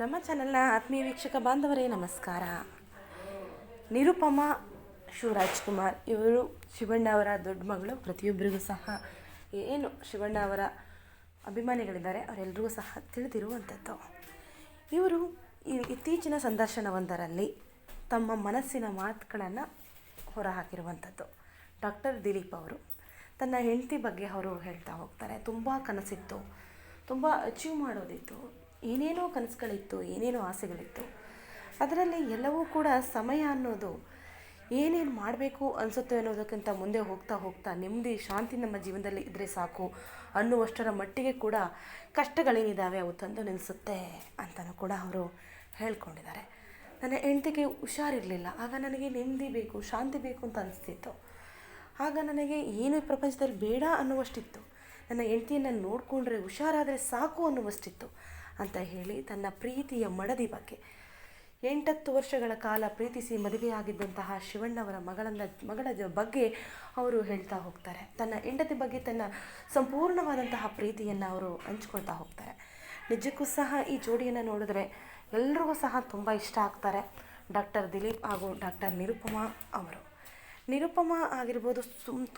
ನಮ್ಮ ಚಾನೆಲ್ನ ಆತ್ಮೀಯ ವೀಕ್ಷಕ ಬಾಂಧವರೇ ನಮಸ್ಕಾರ. ನಿರುಪಮಾ ಶಿವರಾಜ್ಕುಮಾರ್ ಇವರು ಶಿವಣ್ಣ ಅವರ ದೊಡ್ಡ ಮಗಳು. ಪ್ರತಿಯೊಬ್ಬರಿಗೂ ಸಹ ಏನು ಶಿವಣ್ಣ ಅವರ ಅಭಿಮಾನಿಗಳಿದ್ದಾರೆ ಅವರೆಲ್ಲರಿಗೂ ಸಹ ತಿಳಿದಿರುವಂಥದ್ದು. ಇವರು ಇತ್ತೀಚಿನ ಸಂದರ್ಶನವೊಂದರಲ್ಲಿ ತಮ್ಮ ಮನಸ್ಸಿನ ಮಾತುಗಳನ್ನು ಹೊರಹಾಕಿರುವಂಥದ್ದು. ಡಾಕ್ಟರ್ ದಿಲೀಪ್ ಅವರು ತನ್ನ ಹೆಂಡತಿ ಬಗ್ಗೆ ಅವರು ಹೇಳ್ತಾ ಹೋಗ್ತಾರೆ. ತುಂಬ ಕನಸಿತ್ತು, ತುಂಬ ಅಚೀವ್ ಮಾಡೋದಿತ್ತು, ಏನೇನೋ ಕನಸುಗಳಿತ್ತು, ಏನೇನೋ ಆಸೆಗಳಿತ್ತು. ಅದರಲ್ಲಿ ಎಲ್ಲವೂ ಕೂಡ ಸಮಯ ಅನ್ನೋದು ಏನೇನು ಮಾಡಬೇಕು ಅನಿಸುತ್ತೆ ಅನ್ನೋದಕ್ಕಿಂತ ಮುಂದೆ ಹೋಗ್ತಾ ಹೋಗ್ತಾ ನೆಮ್ಮದಿ ಶಾಂತಿ ನಮ್ಮ ಜೀವನದಲ್ಲಿ ಇದ್ದರೆ ಸಾಕು ಅನ್ನುವಷ್ಟರ ಮಟ್ಟಿಗೆ ಕೂಡ ಕಷ್ಟಗಳೇನಿದ್ದಾವೆ ಅವು ತಂದು ನಿಲ್ಲಿಸುತ್ತೆ ಅಂತಲೂ ಕೂಡ ಅವರು ಹೇಳ್ಕೊಂಡಿದ್ದಾರೆ. ನನ್ನ ಹೆಂಡತಿಗೆ ಹುಷಾರಿರಲಿಲ್ಲ, ಆಗ ನನಗೆ ನೆಮ್ಮದಿ ಬೇಕು, ಶಾಂತಿ ಬೇಕು ಅಂತ ಅನಿಸ್ತಿತ್ತು. ಆಗ ನನಗೆ ಏನು ಈ ಪ್ರಪಂಚದಲ್ಲಿ ಬೇಡ ಅನ್ನುವಷ್ಟಿತ್ತು. ನನ್ನ ಹೆಂಡತಿಯನ್ನು ನೋಡಿಕೊಂಡ್ರೆ ಹುಷಾರಾದರೆ ಸಾಕು ಅನ್ನುವಷ್ಟಿತ್ತು ಅಂತ ಹೇಳಿ ತನ್ನ ಪ್ರೀತಿಯ ಮಡದಿ ಬಗ್ಗೆ 8 ವರ್ಷಗಳ ಕಾಲ ಪ್ರೀತಿಸಿ ಮದುವೆಯಾಗಿದ್ದಂತಹ ಶಿವಣ್ಣವರ ಮಗಳ ಬಗ್ಗೆ ಅವರು ಹೇಳ್ತಾ ಹೋಗ್ತಾರೆ. ತನ್ನ ಹೆಂಡತಿ ಬಗ್ಗೆ ತನ್ನ ಸಂಪೂರ್ಣವಾದಂತಹ ಪ್ರೀತಿಯನ್ನು ಅವರು ಹಂಚ್ಕೊಳ್ತಾ ಹೋಗ್ತಾರೆ. ನಿಜಕ್ಕೂ ಸಹ ಈ ಜೋಡಿಯನ್ನು ನೋಡಿದ್ರೆ ಎಲ್ರಿಗೂ ಸಹ ತುಂಬ ಇಷ್ಟ ಆಗ್ತಾರೆ. ಡಾಕ್ಟರ್ ದಿಲೀಪ್ ಹಾಗೂ ಡಾಕ್ಟರ್ ನಿರುಪಮಾ ಅವರು. ನಿರುಪಮಾ ಆಗಿರ್ಬೋದು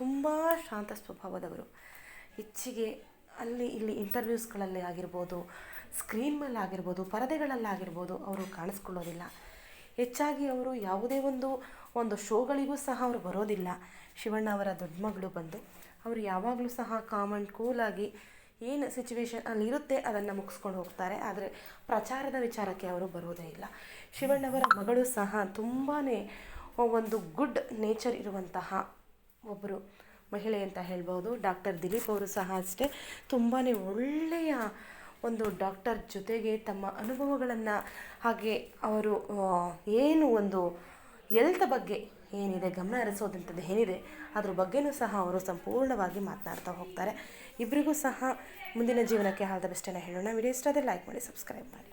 ತುಂಬ ಶಾಂತ ಸ್ವಭಾವದವರು. ಹೆಚ್ಚಿಗೆ ಅಲ್ಲಿ ಇಲ್ಲಿ ಇಂಟರ್ವ್ಯೂಸ್ಗಳಲ್ಲಿ ಆಗಿರ್ಬೋದು, ಸ್ಕ್ರೀನ್ ಮೇಲೆ ಆಗಿರ್ಬೋದು, ಪರದೆಗಳಲ್ಲಾಗಿರ್ಬೋದು ಅವರು ಕಾಣಿಸ್ಕೊಳ್ಳೋದಿಲ್ಲ. ಹೆಚ್ಚಾಗಿ ಅವರು ಯಾವುದೇ ಒಂದು ಶೋಗಳಿಗೂ ಸಹ ಅವರು ಬರೋದಿಲ್ಲ. ಶಿವಣ್ಣ ಅವರ ದೊಡ್ಡ ಮಗಳು ಬಂದು ಅವರು ಯಾವಾಗಲೂ ಸಹ ಕಾಮನ್ ಕೂಲಾಗಿ ಏನು ಸಿಚುವೇಶನ್ ಅಲ್ಲಿರುತ್ತೆ ಅದನ್ನು ಮುಗಿಸ್ಕೊಂಡು ಹೋಗ್ತಾರೆ. ಆದರೆ ಪ್ರಚಾರದ ವಿಚಾರಕ್ಕೆ ಅವರು ಬರೋದೇ ಇಲ್ಲ. ಶಿವಣ್ಣವರ ಮಗಳು ಸಹ ತುಂಬಾ ಒಂದು ಗುಡ್ ನೇಚರ್ ಇರುವಂತಹ ಒಬ್ಬರು ಮಹಿಳೆ ಅಂತ ಹೇಳ್ಬೋದು. ಡಾಕ್ಟರ್ ದಿಲೀಪ್ ಅವರು ಸಹ ಅಷ್ಟೇ ತುಂಬಾ ಒಳ್ಳೆಯ ಒಂದು ಡಾಕ್ಟರ್ ಜೊತೆಗೆ ತಮ್ಮ ಅನುಭವಗಳನ್ನು ಹಾಗೆ ಅವರು ಏನು ಒಂದು ಹೆಲ್ತ್ ಬಗ್ಗೆ ಏನಿದೆ ಗಮನ ಹರಿಸೋದಂಥದ್ದು ಏನಿದೆ ಅದ್ರ ಬಗ್ಗೆಯೂ ಸಹ ಅವರು ಸಂಪೂರ್ಣವಾಗಿ ಮಾತನಾಡ್ತಾ ಹೋಗ್ತಾರೆ. ಇಬ್ಬರಿಗೂ ಸಹ ಮುಂದಿನ ಜೀವನಕ್ಕೆ ಆಲ್ ದ ಬೆಸ್ಟನ್ನು ಹೇಳೋಣ. ವಿಡಿಯೋ ಇಷ್ಟ ಆದರೆ ಲೈಕ್ ಮಾಡಿ, ಸಬ್ಸ್ಕ್ರೈಬ್ ಮಾಡಿ.